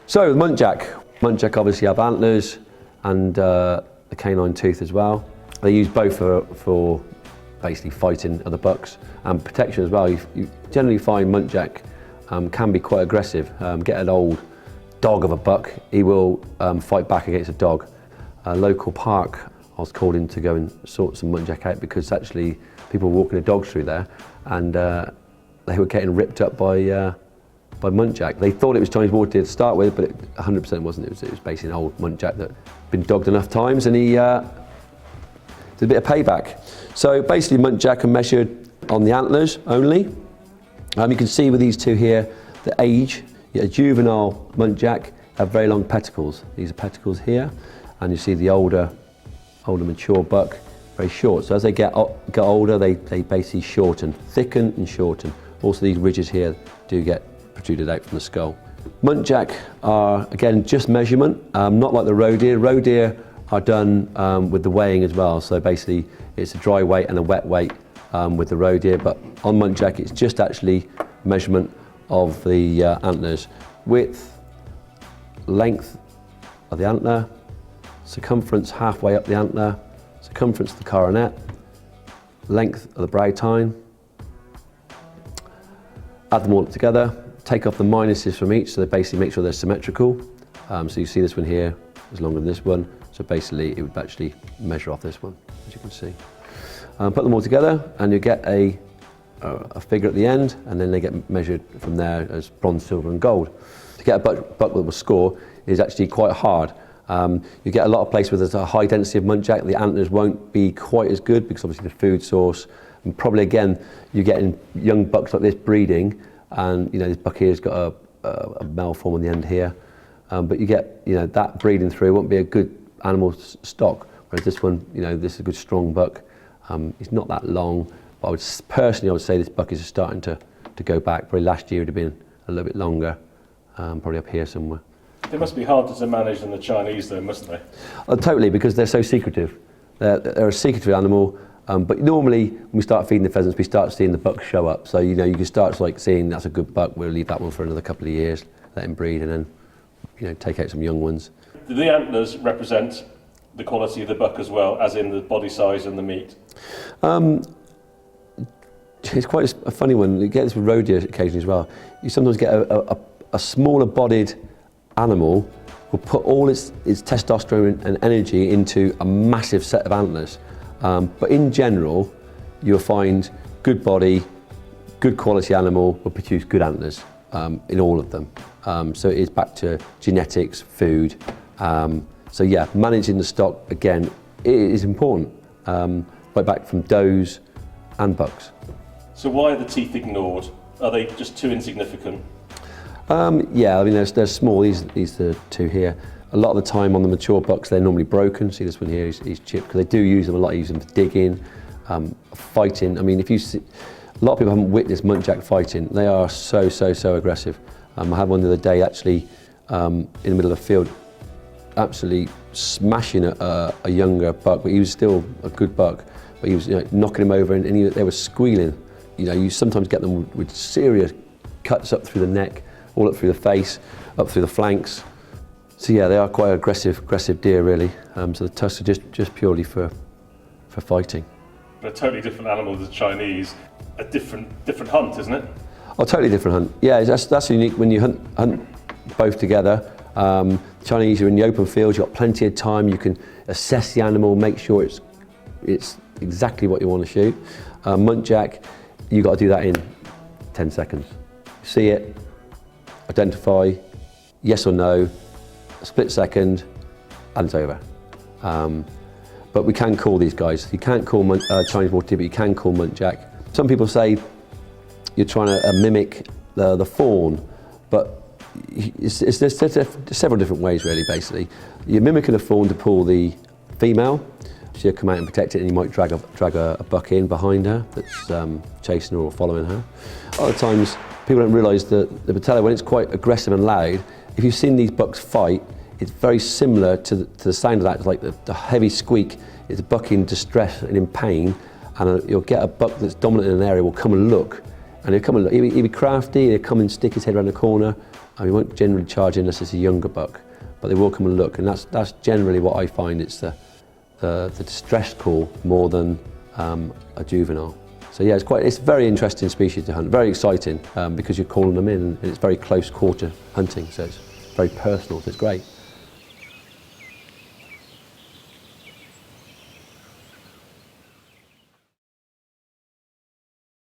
So the muntjac obviously have antlers and the canine tooth as well. They use both for basically fighting other bucks and protection as well. You generally find muntjac can be quite aggressive. Get an old dog of a buck, he will fight back against a dog. A local park, I was called in to go and sort some muntjac out because actually people were walking their dogs through there and they were getting ripped up by muntjac. They thought it was Chinese water deer to start with, but it 100% wasn't. It was basically an old muntjac that had been dogged enough times, and he did a bit of payback. So basically muntjac are measured on the antlers only. You can see with these two here, the age. A juvenile muntjac have very long peticles. These are peticles here, and you see the older mature buck, very short. So as they get older, they basically shorten, thicken and shorten. Also these ridges here do get protruded out from the skull. Muntjac are, again, just measurement, not like the roe deer. Roe deer are done with the weighing as well. So basically it's a dry weight and a wet weight with the roe deer, but on muntjac it's just actually measurement of the antlers. Width, length of the antler, circumference halfway up the antler, circumference of the coronet, length of the brow tine. Add them all up together, take off the minuses from each, so they basically make sure they're symmetrical. So you see this one here is longer than this one, so basically it would actually measure off this one, as you can see. Put them all together and you get a figure at the end, and then they get measured from there as bronze, silver and gold. To get a buck that will score is actually quite hard. You get a lot of places where there's a high density of muntjac, the antlers won't be quite as good because obviously the food source, and probably again you're getting young bucks like this breeding, and you know this buck here's got a male form on the end here, but you get that breeding through won't be a good animal stock, whereas this one, this is a good strong buck. It's not that long, but I would say this buck is starting to go back. Probably last year it would have been a little bit longer, probably up here somewhere. They must be harder to manage than the Chinese though, mustn't they? Oh, totally, because they're so secretive. They're a secretive animal, but normally when we start feeding the pheasants, we start seeing the bucks show up. So you can start seeing that's a good buck, we'll leave that one for another couple of years, let him breed, and then take out some young ones. Do the antlers represent the quality of the buck as well, as in the body size and the meat? It's quite a funny one. You get this with roe deer occasionally as well. You sometimes get a smaller bodied animal will put all its testosterone and energy into a massive set of antlers. But in general, you'll find good body, good quality animal will produce good antlers in all of them. So it is back to genetics, food. So yeah, managing the stock, again, it is important. Right back from does and bucks. So why are the teeth ignored? Are they just too insignificant? Yeah, I mean they're small. These are the two here. A lot of the time on the mature bucks they're normally broken. See this one here, he's chipped, because they do use them a lot. Use them for digging, fighting. I mean, if you see, a lot of people haven't witnessed muntjac fighting. They are so aggressive. I had one the other day actually in the middle of the field, absolutely smashing a younger buck, but he was still a good buck. But he was knocking him over, and they were squealing. You sometimes get them with serious cuts up through the neck, all up through the face, up through the flanks. So yeah, they are quite aggressive deer really. So the tusks are just purely for fighting. A totally different animal to the Chinese. A different hunt, isn't it? Oh, totally different hunt. Yeah, that's unique when you hunt both together. Chinese are in the open fields. You've got plenty of time. You can assess the animal, make sure it's exactly what you want to shoot. Muntjac, you've got to do that in 10 seconds. See it, identify, yes or no, a split second, and it's over. But we can call these guys. You can't call Chinese water deer, but you can call muntjac. Some people say you're trying to mimic the fawn, but there's several different ways really, basically. You're mimicking a fawn to pull the female. She'll come out and protect it, and you might drag a buck in behind her that's chasing her or following her. A lot of times people don't realise that the patella, when it's quite aggressive and loud, if you've seen these bucks fight, it's very similar to the sound of that. It's like the heavy squeak. It's a buck in distress and in pain, and you'll get a buck that's dominant in an area will come and look, And he'll come and look. He'll be crafty, he'll come and stick his head around the corner. And he won't generally charge unless it's a younger buck, but they will come and look. And that's generally what I find. It's the distress call more than a juvenile. So yeah, it's a very interesting species to hunt, very exciting because you're calling them in, and it's very close quarter hunting, so it's very personal, so it's great.